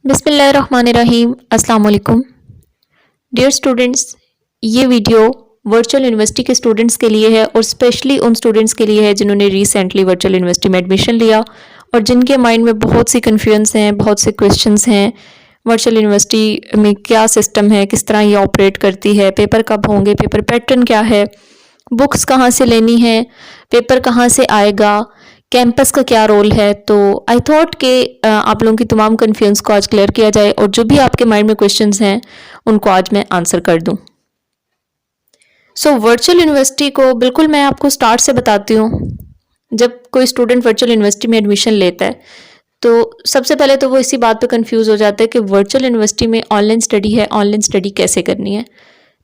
बिस्मिल्लाहिर्रहमानिर्रहीम अस्सलाम वालेकुम डियर स्टूडेंट्स। ये वीडियो वर्चुअल यूनिवर्सिटी के स्टूडेंट्स के लिए है और स्पेशली उन स्टूडेंट्स के लिए है जिन्होंने रिसेंटली वर्चुअल यूनिवर्सिटी में एडमिशन लिया और जिनके माइंड में बहुत सी कन्फ्यूजन्स हैं, बहुत से क्वेश्चंस हैं। वर्चुअल यूनिवर्सिटी में क्या सिस्टम है, किस तरह ये ऑपरेट करती है, पेपर कब होंगे, पेपर पैटर्न क्या है, बुक्स कहाँ से लेनी है, पेपर कहाँ से आएगा, कैंपस का क्या रोल है। तो आई थॉट कि आप लोगों की तमाम कन्फ्यूजन को आज क्लियर किया जाए और जो भी आपके माइंड में क्वेश्चंस हैं उनको आज मैं आंसर कर दूं। सो वर्चुअल यूनिवर्सिटी को बिल्कुल मैं आपको स्टार्ट से बताती हूँ। जब कोई स्टूडेंट वर्चुअल यूनिवर्सिटी में एडमिशन लेता है तो सबसे पहले तो वो इसी बात पे कंफ्यूज हो जाता है कि वर्चुअल यूनिवर्सिटी में ऑनलाइन स्टडी है, ऑनलाइन स्टडी कैसे करनी है।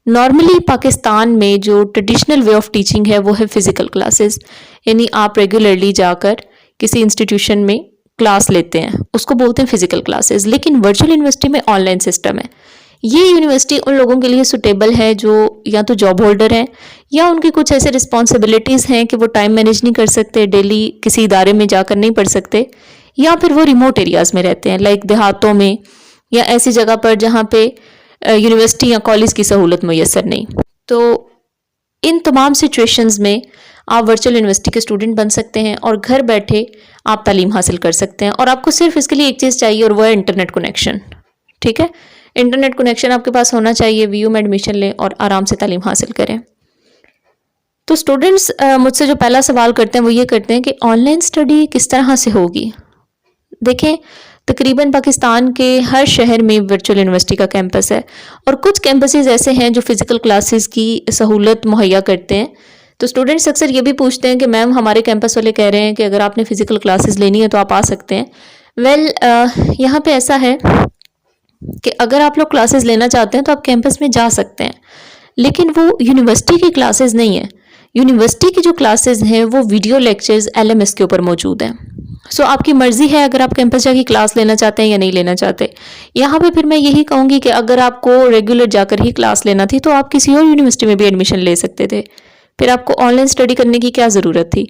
नॉर्मली पाकिस्तान में जो ट्रेडिशनल वे ऑफ टीचिंग है वो है फिजिकल क्लासेस, यानी आप रेगुलरली जाकर किसी इंस्टीट्यूशन में क्लास लेते हैं, उसको बोलते हैं फिजिकल क्लासेस। लेकिन वर्चुअल यूनिवर्सिटी में ऑनलाइन सिस्टम है। ये यूनिवर्सिटी उन लोगों के लिए सुटेबल है जो या तो जॉब होल्डर हैं या उनकी कुछ ऐसे रिस्पॉन्सिबिलिटीज़ हैं कि वो टाइम मैनेज नहीं कर सकते, डेली किसी इदारे में जाकर नहीं पढ़ सकते, या फिर वो रिमोट एरियाज़ में रहते हैं लाइक देहातों में या ऐसी जगह पर जहाँ पे यूनिवर्सिटी या कॉलेज की सहूलत मुयसर नहीं। तो इन तमाम सिचुएशंस में आप वर्चुअल यूनिवर्सिटी के स्टूडेंट बन सकते हैं और घर बैठे आप तालीम हासिल कर सकते हैं। और आपको सिर्फ इसके लिए एक चीज़ चाहिए और वह है इंटरनेट कनेक्शन। ठीक है, इंटरनेट कनेक्शन आपके पास होना चाहिए। वीयू में एडमिशन लें और आराम से तालीम हासिल करें। तो स्टूडेंट्स मुझसे जो पहला सवाल करते हैं वो ये करते हैं कि ऑनलाइन स्टडी किस तरह से होगी। देखें, तकरीबन पाकिस्तान के हर शहर में वर्चुअल यूनिवर्सिटी का कैंपस है और कुछ कैंपसेस ऐसे हैं जो फिज़िकल क्लासेस की सहूलत मुहैया करते हैं। तो स्टूडेंट्स अक्सर ये भी पूछते हैं कि मैम हमारे कैंपस वाले कह रहे हैं कि अगर आपने फ़िज़िकल क्लासेस लेनी है तो आप आ सकते हैं। वेल यहाँ पे ऐसा है कि अगर आप लोग क्लासेस लेना चाहते हैं तो आप कैंपस में जा सकते हैं, लेकिन वो यूनिवर्सिटी की क्लासेस नहीं है। यूनिवर्सिटी की जो क्लासेस हैं वो वीडियो लेक्चर्स LMS के ऊपर मौजूद हैं। सो आपकी मर्ज़ी है अगर आप कैंपस जाके क्लास लेना चाहते हैं या नहीं लेना चाहते। यहाँ पे फिर मैं यही कहूँगी कि अगर आपको रेगुलर जाकर ही क्लास लेना थी तो आप किसी और यूनिवर्सिटी में भी एडमिशन ले सकते थे, फिर आपको ऑनलाइन स्टडी करने की क्या ज़रूरत थी,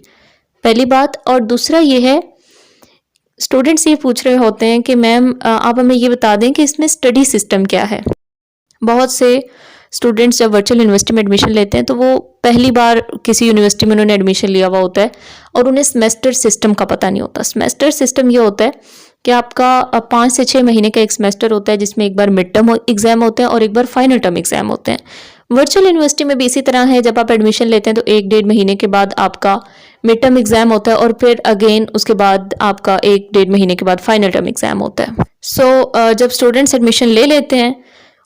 पहली बात। और दूसरा ये है, स्टूडेंट्स ये पूछ रहे होते हैं कि मैम आप हमें ये बता दें कि इसमें स्टडी सिस्टम क्या है। बहुत से स्टूडेंट्स जब वर्चुअल यूनिवर्सिटी में एडमिशन लेते हैं तो वो पहली बार किसी यूनिवर्सिटी में उन्होंने एडमिशन लिया हुआ होता है और उन्हें सेमेस्टर सिस्टम का पता नहीं होता। सेमेस्टर सिस्टम ये होता है कि आपका 5 से 6 महीने का एक सेमेस्टर होता है जिसमें एक बार मिड टर्म एग्जाम होते हैं और एक बार फाइनल टर्म एग्जाम होते हैं। वर्चुअल यूनिवर्सिटी में भी इसी तरह है, जब आप एडमिशन लेते हैं तो 1-1.5 महीने के बाद आपका मिड टर्म एग्जाम होता है और फिर अगेन उसके बाद आपका 1-1.5 महीने के बाद फाइनल टर्म एग्जाम होता है। सो जब स्टूडेंट्स एडमिशन ले लेते हैं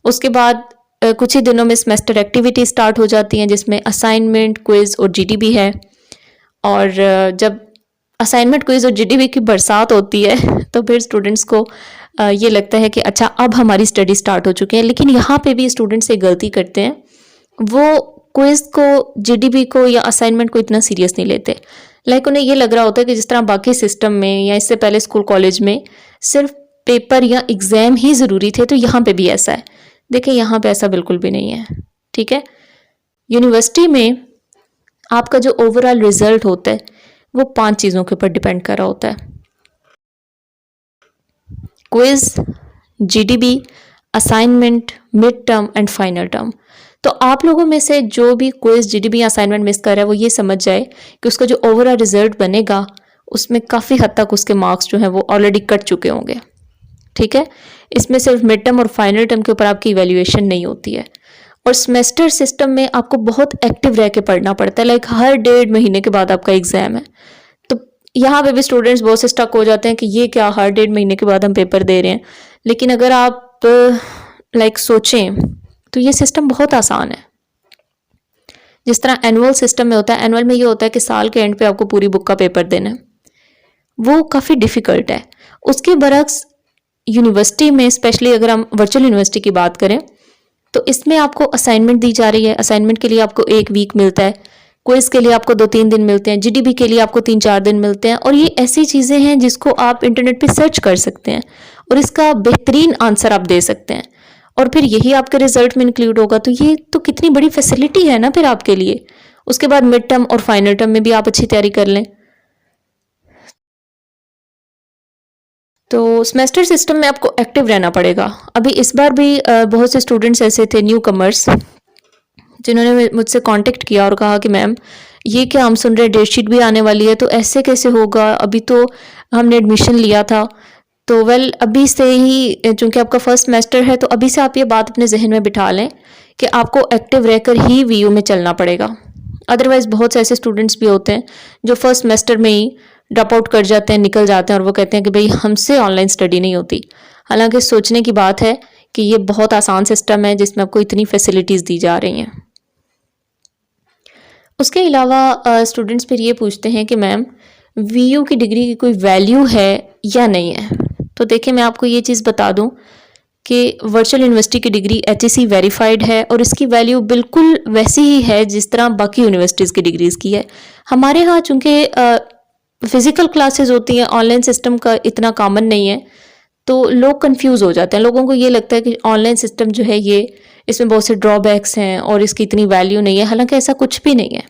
उसके बाद कुछ ही दिनों में सेमेस्टर एक्टिविटी स्टार्ट हो जाती हैं जिसमें असाइनमेंट, क्विज और GDB है। और जब असाइनमेंट, क्विज और GDB की बरसात होती है तो फिर स्टूडेंट्स को ये लगता है कि अच्छा अब हमारी स्टडी स्टार्ट हो चुकी है। लेकिन यहाँ पे भी स्टूडेंट्स एक गलती करते हैं, वो क्विज को, GDB को या असाइनमेंट को इतना सीरियस नहीं लेते। लाइक उन्हें ये लग रहा होता है कि जिस तरह बाकी सिस्टम में या इससे पहले स्कूल कॉलेज में सिर्फ पेपर या एग्ज़ाम ही ज़रूरी थे, तो यहाँ पे भी ऐसा है। देखिए, यहाँ पे ऐसा बिल्कुल भी नहीं है। ठीक है, यूनिवर्सिटी में आपका जो ओवरऑल रिजल्ट होता है वो 5 चीज़ों के ऊपर डिपेंड कर रहा होता है: quiz, GDB, assignment, mid term and final term. तो आप लोगों में से जो भी क्विज, GDB या असाइनमेंट मिस कर रहा है वो ये समझ जाए कि उसका जो ओवरऑल रिजल्ट बनेगा उसमें काफ़ी हद तक उसके मार्क्स जो हैं वो ऑलरेडी कट चुके होंगे। ठीक है, इसमें सिर्फ मिड टर्म और फाइनल टर्म के ऊपर आपकी इवैल्यूएशन नहीं होती है। और सेमेस्टर सिस्टम में आपको बहुत एक्टिव रह के पढ़ना पड़ता है, लाइक हर 1.5 महीने के बाद आपका एग्जाम है। तो यहाँ पे भी स्टूडेंट्स बहुत से स्टक हो जाते हैं कि ये क्या, हर 1.5 महीने के बाद हम पेपर दे रहे हैं। लेकिन अगर आप लाइक सोचें तो ये सिस्टम बहुत आसान है। जिस तरह एनुअल सिस्टम में होता है, एनुअल में ये होता है कि साल के एंड पे आपको पूरी बुक का पेपर देना है, वो काफ़ी डिफ़िकल्ट है। उसके बरक्स यूनिवर्सिटी में, स्पेशली अगर हम वर्चुअल यूनिवर्सिटी की बात करें, तो इसमें आपको असाइनमेंट दी जा रही है। असाइनमेंट के लिए आपको 1 वीक मिलता है, क्विज के लिए आपको 2-3 दिन मिलते हैं, GDB के लिए आपको 3-4 दिन मिलते हैं। और ये ऐसी चीज़ें हैं जिसको आप इंटरनेट पे सर्च कर सकते हैं और इसका बेहतरीन आंसर आप दे सकते हैं और फिर यही आपके रिजल्ट में इंक्लूड होगा। तो ये तो कितनी बड़ी फैसिलिटी है ना फिर आपके लिए। उसके बाद मिड टर्म और फाइनल टर्म में भी आप अच्छी तैयारी कर लें। तो सेमेस्टर सिस्टम में आपको एक्टिव रहना पड़ेगा। अभी इस बार भी बहुत से स्टूडेंट्स ऐसे थे न्यू कमर्स जिन्होंने मुझसे कांटेक्ट किया और कहा कि मैम ये क्या हम सुन रहे हैं डेट शीट भी आने वाली है, तो ऐसे कैसे होगा, अभी तो हमने एडमिशन लिया था। तो अभी से ही चूँकि आपका फर्स्ट सेमेस्टर है तो अभी से आप ये बात अपने जहन में बिठा लें कि आपको एक्टिव रहकर ही वीयू में चलना पड़ेगा। अदरवाइज़ बहुत से ऐसे स्टूडेंट्स भी होते हैं जो फर्स्ट सेमेस्टर में ही ड्रॉप आउट कर जाते हैं, निकल जाते हैं और वो कहते हैं कि भाई हमसे ऑनलाइन स्टडी नहीं होती। हालांकि सोचने की बात है कि ये बहुत आसान सिस्टम है जिसमें आपको इतनी फैसिलिटीज़ दी जा रही हैं। उसके अलावा स्टूडेंट्स फिर ये पूछते हैं कि मैम वीयू की डिग्री की कोई वैल्यू है या नहीं है। तो देखिए मैं आपको ये चीज़ बता दूं कि वर्चुअल यूनिवर्सिटी की डिग्री एचईसी वेरीफाइड है और इसकी वैल्यू बिल्कुल वैसी ही है जिस तरह बाकी यूनिवर्सिटीज़ की डिग्रीज़ की है। हमारे यहाँ चूँकि फिज़िकल क्लासेस होती हैं, ऑनलाइन सिस्टम का इतना कॉमन नहीं है, तो लोग कंफ्यूज हो जाते हैं। लोगों को ये लगता है कि ऑनलाइन सिस्टम जो है ये इसमें बहुत से ड्रॉबैक्स हैं और इसकी इतनी वैल्यू नहीं है, हालांकि ऐसा कुछ भी नहीं है।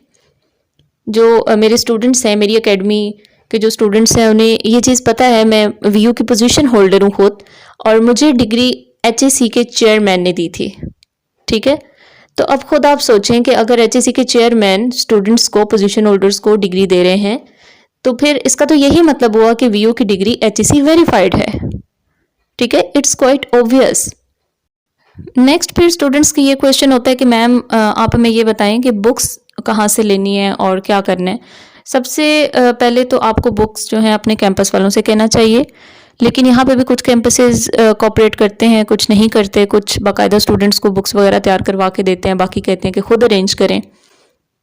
जो मेरे स्टूडेंट्स हैं, मेरी एकेडमी के जो स्टूडेंट्स हैं, उन्हें ये चीज़ पता है। मैं वीयू की पोजीशन होल्डर हूँ खुद, और मुझे डिग्री एचईसी के चेयरमैन ने दी थी। ठीक है, तो अब खुद आप सोचें कि अगर एचईसी के चेयरमैन स्टूडेंट्स को, पोजीशन होल्डर्स को डिग्री दे रहे हैं, तो फिर इसका तो यही मतलब हुआ कि वीयू की डिग्री एचईसी वेरीफाइड है। ठीक है, इट्स क्वाइट ऑब्वियस। नेक्स्ट फिर स्टूडेंट्स की ये क्वेश्चन होता है कि मैम आप हमें ये बताएं कि बुक्स कहाँ से लेनी है और क्या करना है। सबसे पहले तो आपको बुक्स जो हैं अपने कैंपस वालों से कहना चाहिए, लेकिन यहाँ पे भी कुछ कैंपसेस कोऑपरेट करते हैं, कुछ नहीं करते। कुछ बाकायदा स्टूडेंट्स को बुक्स वगैरह तैयार करवा के देते हैं, बाकी कहते हैं कि खुद अरेंज करें।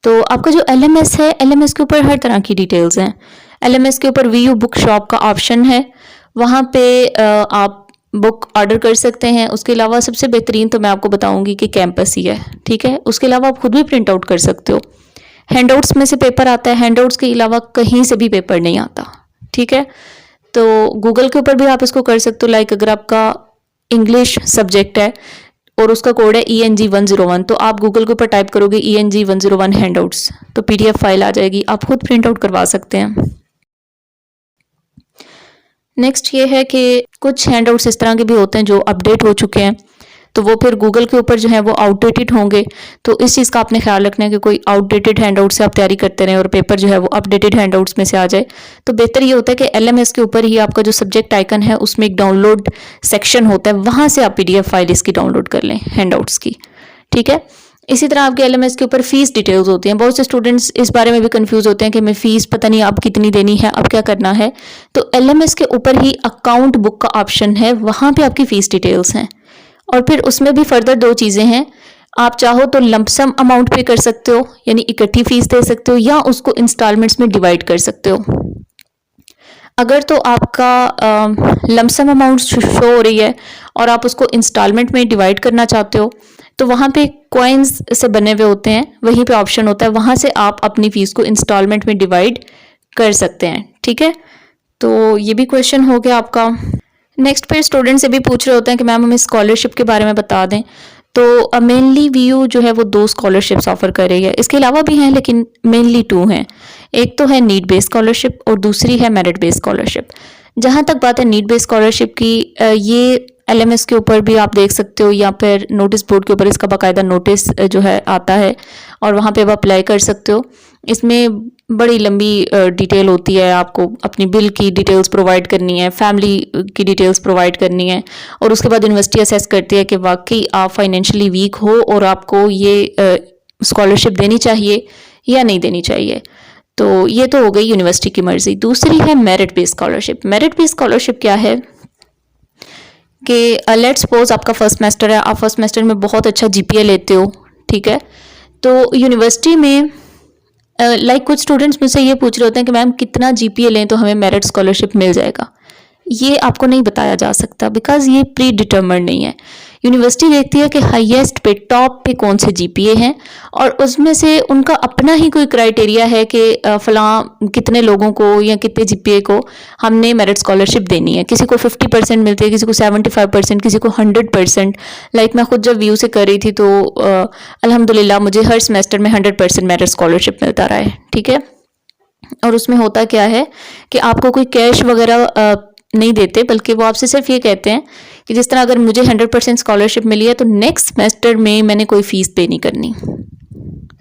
तो आपका जो एलएमएस है, एलएमएस के ऊपर हर तरह की डिटेल्स हैं। एलएमएस के ऊपर वीयू बुक शॉप का ऑप्शन है, वहाँ पे आप बुक ऑर्डर कर सकते हैं। उसके अलावा सबसे बेहतरीन तो मैं आपको बताऊंगी कि कैंपस ही है। ठीक है, उसके अलावा आप खुद भी प्रिंट आउट कर सकते हो। हैंडआउट्स में से पेपर आता है, हैंडआउट्स के अलावा कहीं से भी पेपर नहीं आता। ठीक है, तो गूगल के ऊपर भी आप इसको कर सकते हो। लाइक अगर आपका इंग्लिश सब्जेक्ट है और उसका कोड है ENG101, तो आप गूगल के ऊपर टाइप करोगे ENG101 हैंडआउट्स, तो PDF फाइल आ जाएगी, आप खुद प्रिंट आउट करवा सकते हैं। नेक्स्ट ये है कि कुछ हैंडआउट्स इस तरह के भी होते हैं जो अपडेट हो चुके हैं, तो वो फिर गूगल के ऊपर जो है वो आउटडेटेड होंगे। तो इस चीज़ का आपने ख्याल रखना है कि कोई आउटडेटेड हैंडआउट से आप तैयारी करते रहें और पेपर जो है वो अपडेटेड हैंडआउट्स में से आ जाए। तो बेहतर ये होता है कि LMS के ऊपर ही आपका जो सब्जेक्ट आइकन है उसमें एक डाउनलोड सेक्शन होता है, वहाँ से आप PDF फाइल इसकी डाउनलोड कर लें हैंडआउट्स की। ठीक है, इसी तरह आपके LMS के ऊपर फीस डिटेल्स होती हैं। बहुत से स्टूडेंट्स इस बारे में भी कंफ्यूज होते हैं कि मैं फ़ीस पता नहीं अब कितनी देनी है, अब क्या करना है। तो LMS के ऊपर ही अकाउंट बुक का ऑप्शन है, वहाँ पे आपकी फ़ीस डिटेल्स हैं। और फिर उसमें भी फर्दर दो चीज़ें हैं, आप चाहो तो लंपसम अमाउंट पे कर सकते हो, यानी इकट्ठी फीस दे सकते हो, या उसको इंस्टॉलमेंट्स में डिवाइड कर सकते हो। अगर तो आपका लमसम अमाउंट शो हो रही है और आप उसको इंस्टॉलमेंट में डिवाइड करना चाहते हो, तो वहाँ पे कॉइन्स से बने हुए होते हैं, वहीं पे ऑप्शन होता है, वहाँ से आप अपनी फ़ीस को इंस्टॉलमेंट में डिवाइड कर सकते हैं। ठीक है, तो ये भी क्वेश्चन हो गया आपका। नेक्स्ट फिर स्टूडेंट से भी पूछ रहे होते हैं कि मैम हमें स्कॉलरशिप के बारे में बता दें। तो मेनली वीयू जो है वो 2 स्कॉलरशिप्स ऑफर कर रही है, इसके अलावा भी हैं लेकिन मेनली 2 हैं। एक तो है नीड बेस्ड स्कॉलरशिप और दूसरी है मेरिट बेस्ड स्कॉलरशिप। जहाँ तक बात है नीड बेस्ड स्कॉलरशिप की, ये LMS के ऊपर भी आप देख सकते हो, या फिर नोटिस बोर्ड के ऊपर इसका बाकायदा नोटिस जो है आता है और वहाँ पे आप अप्लाई कर सकते हो। इसमें बड़ी लंबी डिटेल होती है, आपको अपनी बिल की डिटेल्स प्रोवाइड करनी है, फैमिली की डिटेल्स प्रोवाइड करनी है, और उसके बाद यूनिवर्सिटी असेस करती है कि वाकई आप फाइनेंशियली वीक हो और आपको ये स्कॉलरशिप देनी चाहिए या नहीं देनी चाहिए। तो ये तो हो गई यूनिवर्सिटी की मर्जी। दूसरी है merit based scholarship. Merit based scholarship क्या है कि लेट्स सपोज आपका फर्स्ट सेमेस्टर है, आप फर्स्ट सेमेस्टर में बहुत अच्छा GPA लेते हो। ठीक है, तो यूनिवर्सिटी में कुछ स्टूडेंट्स मुझसे ये पूछ रहे होते हैं कि मैम कितना GPA लें तो हमें मेरिट स्कॉलरशिप मिल जाएगा। ये आपको नहीं बताया जा सकता, बिकॉज ये प्री डिटर्मिन्ड नहीं है। यूनिवर्सिटी देखती है कि हाईएस्ट पे, टॉप पे कौन से GPA हैं, और उसमें से उनका अपना ही कोई क्राइटेरिया है कि फलां कितने लोगों को या कितने GPA को हमने मेरिट स्कॉलरशिप देनी है। किसी को 50% मिलती है, किसी को 75%, किसी को 100%। लाइक मैं खुद जब व्यू से कर रही थी तो अल्हम्दुलिल्लाह मुझे हर सेमेस्टर में 100% मेरिट स्कॉलरशिप मिलता रहा है। ठीक है, और उसमें होता क्या है कि आपको कोई कैश वगैरह नहीं देते, बल्कि वो आपसे सिर्फ ये कहते हैं कि जिस तरह अगर मुझे 100% स्कॉलरशिप मिली है तो नेक्स्ट सेमेस्टर में मैंने कोई फ़ीस पे नहीं करनी।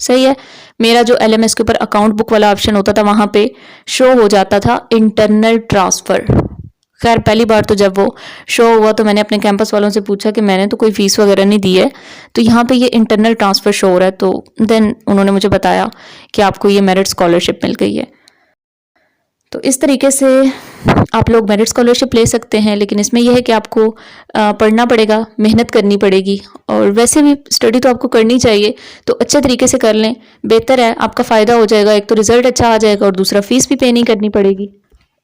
सही है। मेरा जो LMS के ऊपर अकाउंट बुक वाला ऑप्शन होता था वहाँ पे शो हो जाता था इंटरनल ट्रांसफ़र। खैर पहली बार तो जब वो शो हुआ तो मैंने अपने कैंपस वालों से पूछा कि मैंने तो कोई फ़ीस वगैरह नहीं दी है, तो यहाँ पे ये इंटरनल ट्रांसफ़र शो हो रहा है। तो देन उन्होंने मुझे बताया कि आपको ये मेरिट स्कॉलरशिप मिल गई है। तो इस तरीके से आप लोग मेरिट स्कॉलरशिप ले सकते हैं, लेकिन इसमें यह है कि आपको पढ़ना पड़ेगा, मेहनत करनी पड़ेगी, और वैसे भी स्टडी तो आपको करनी चाहिए, तो अच्छे तरीके से कर लें, बेहतर है, आपका फ़ायदा हो जाएगा। एक तो रिज़ल्ट अच्छा आ जाएगा और दूसरा फ़ीस भी पे नहीं करनी पड़ेगी।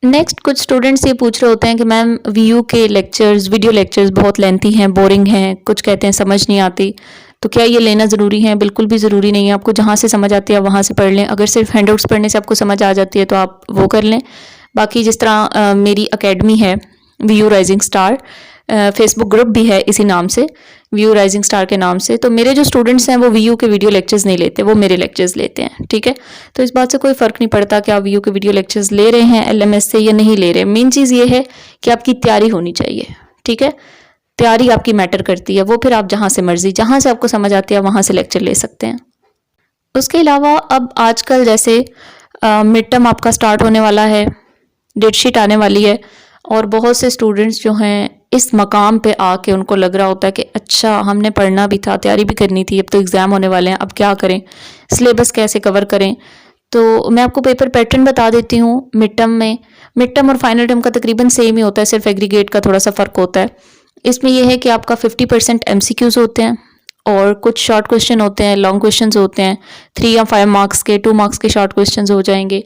नेक्स्ट कुछ स्टूडेंट्स ये पूछ रहे होते हैं कि मैम VU के लेक्चर्स, वीडियो लेक्चर्स बहुत लेंथी हैं, बोरिंग हैं, कुछ कहते हैं समझ नहीं आती, तो क्या ये लेना ज़रूरी है? बिल्कुल भी ज़रूरी नहीं है। आपको जहाँ से समझ आती है वहाँ से पढ़ लें। अगर सिर्फ हैंडआउट्स पढ़ने से आपको समझ आ जाती है तो आप वो कर लें। बाकी जिस तरह मेरी अकेडमी है VU rising star, Facebook group भी है इसी नाम से, VU राइजिंग स्टार के नाम से, तो मेरे जो स्टूडेंट्स हैं वो VU के वीडियो लेक्चर्स नहीं लेते, वो मेरे लेक्चर्स लेते हैं। ठीक है, तो इस बात से कोई फ़र्क नहीं पड़ता कि आप VU के वीडियो लेक्चर्स ले रहे हैं LMS से या नहीं ले रहे। मेन चीज़ ये है कि आपकी तैयारी होनी चाहिए। ठीक है, तैयारी आपकी मैटर करती है। वो फिर आप जहाँ से मर्जी, जहाँ से आपको समझ आती है वहाँ से लेक्चर ले सकते हैं। उसके अलावा अब आजकल जैसे मिड टर्म आपका स्टार्ट होने वाला है, डेट शीट आने वाली है, और बहुत से स्टूडेंट्स जो हैं इस मकाम पे आके उनको लग रहा होता है कि अच्छा हमने पढ़ना भी था, तैयारी भी करनी थी, अब तो एग्ज़ाम होने वाले हैं, अब क्या करें, सिलेबस कैसे कवर करें। तो मैं आपको पेपर पैटर्न बता देती हूँ। मिड टर्म और फाइनल टर्म का तकरीबन सेम ही होता है, सिर्फ एग्रीगेट का थोड़ा सा फ़र्क होता है। इसमें यह है कि आपका 50% MCQs होते हैं और कुछ शॉर्ट क्वेश्चन होते हैं, लॉन्ग क्वेश्चंस होते हैं, 3 या 5 मार्क्स के, 2 मार्क्स के शॉर्ट क्वेश्चंस हो जाएंगे।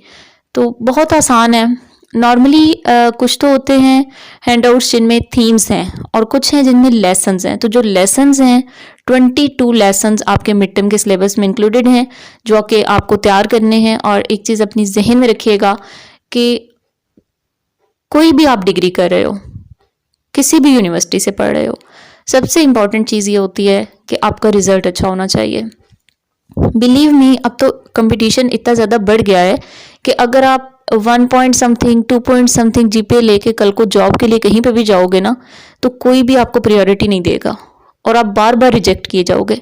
तो बहुत आसान है। नॉर्मली कुछ तो होते हैं हैंडआउट्स जिनमें थीम्स हैं और कुछ हैं जिनमें लेसन्स हैं। तो जो लेसन्स हैं 22 लेसन्स आपके मिड टर्म के सिलेबस में इंक्लूडेड हैं, जो कि आपको तैयार करने हैं। और एक चीज़ अपनी जहन में रखिएगा कि कोई भी आप डिग्री कर रहे हो, किसी भी यूनिवर्सिटी से पढ़ रहे हो, सबसे इम्पॉर्टेंट चीज़ ये होती है कि आपका रिजल्ट अच्छा होना चाहिए। बिलीव मी, अब तो कंपटीशन इतना ज़्यादा बढ़ गया है कि अगर आप 1 point something 2 point something GPA लेके कल को जॉब के लिए कहीं पे भी जाओगे ना, तो कोई भी आपको प्रायोरिटी नहीं देगा और आप बार बार रिजेक्ट किए जाओगे।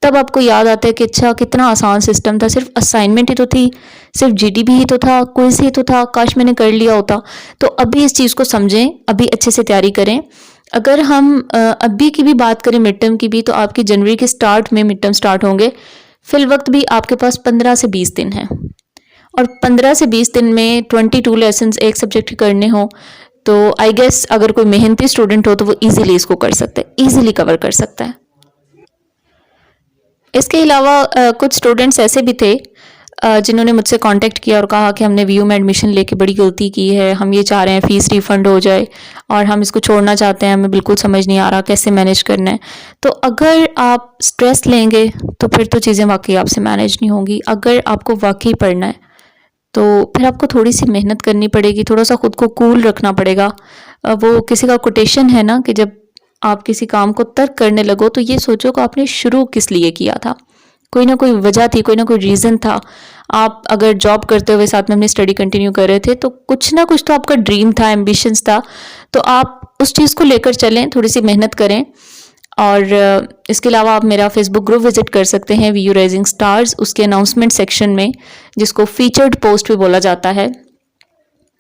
तब आपको याद आता है कि अच्छा कितना आसान सिस्टम था, सिर्फ असाइनमेंट ही तो थी, सिर्फ GDB ही तो था, क्विज ही तो था, काश मैंने कर लिया होता। तो अभी इस चीज़ को समझें, अभी अच्छे से तैयारी करें। अगर हम अभी की भी बात करें मिड टर्म की भी, तो आपकी जनवरी के स्टार्ट में मिड टर्म स्टार्ट होंगे। फिल वक्त भी आपके पास 15 से 20 दिन हैं, और 15 से 20 दिन में 22 लेसन्स एक सब्जेक्ट के करने हो तो आई गेस अगर कोई मेहनती स्टूडेंट हो तो वो इजीली इसको कर सकता है, इजीली कवर कर सकता है। इसके अलावा कुछ स्टूडेंट्स ऐसे भी थे जिन्होंने मुझसे कांटेक्ट किया और कहा कि हमने VU में एडमिशन लेके बड़ी गलती की है, हम ये चाह रहे हैं फ़ीस रिफ़ंड हो जाए और हम इसको छोड़ना चाहते हैं, हमें बिल्कुल समझ नहीं आ रहा कैसे मैनेज करना है। तो अगर आप स्ट्रेस लेंगे तो फिर तो चीज़ें वाकई आपसे मैनेज नहीं होंगी। अगर आपको वाकई पढ़ना है तो फिर आपको थोड़ी सी मेहनत करनी पड़ेगी, थोड़ा सा खुद को कूल रखना पड़ेगा। वो किसी का कोटेशन है ना कि जब आप किसी काम को तर्क करने लगो तो ये सोचो कि आपने शुरू किस लिए किया था। कोई ना कोई वजह थी, कोई ना कोई रीज़न था। आप अगर जॉब करते हुए साथ में अपनी स्टडी कंटिन्यू कर रहे थे तो कुछ ना कुछ तो आपका ड्रीम था, एम्बिशंस था, तो आप उस चीज़ को लेकर चलें, थोड़ी सी मेहनत करें। और इसके अलावा आप मेरा फेसबुक ग्रुप विजिट कर सकते हैं VU राइजिंग स्टार्स, उसके अनाउंसमेंट सेक्शन में, जिसको फीचर्ड पोस्ट भी बोला जाता है।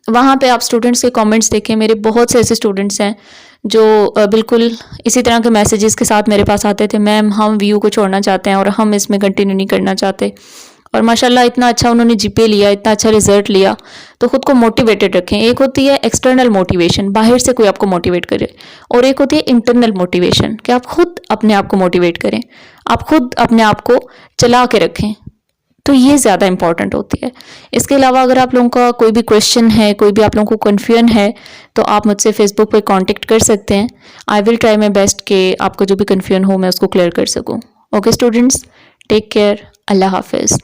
वहाँ पे आप स्टूडेंट्स के कमेंट्स देखें। मेरे बहुत से ऐसे स्टूडेंट्स हैं जो बिल्कुल इसी तरह के मैसेजेस के साथ मेरे पास आते थे, मैम हम VU को छोड़ना चाहते हैं और हम इसमें कंटिन्यू नहीं करना चाहते। और माशाल्लाह इतना अच्छा उन्होंने GPA लिया, इतना अच्छा रिजल्ट लिया। तो खुद को मोटिवेटेड रखें। एक होती है एक्सटर्नल मोटिवेशन, बाहर से कोई आपको मोटिवेट करे, और एक होती है इंटरनल मोटिवेशन कि आप खुद अपने आप को मोटिवेट करें, आप खुद अपने आप को चला के रखें। तो ये ज़्यादा इंपॉर्टेंट होती है। इसके अलावा अगर आप लोगों का कोई भी क्वेश्चन है, कोई भी आप लोगों को कन्फ्यूजन है, तो आप मुझसे फेसबुक पे कांटेक्ट कर सकते हैं। I will try my best कि आपको जो भी कन्फ्यूजन हो मैं उसको क्लियर कर सकूँ। ओके स्टूडेंट्स, टेक केयर, अल्लाह हाफिज़।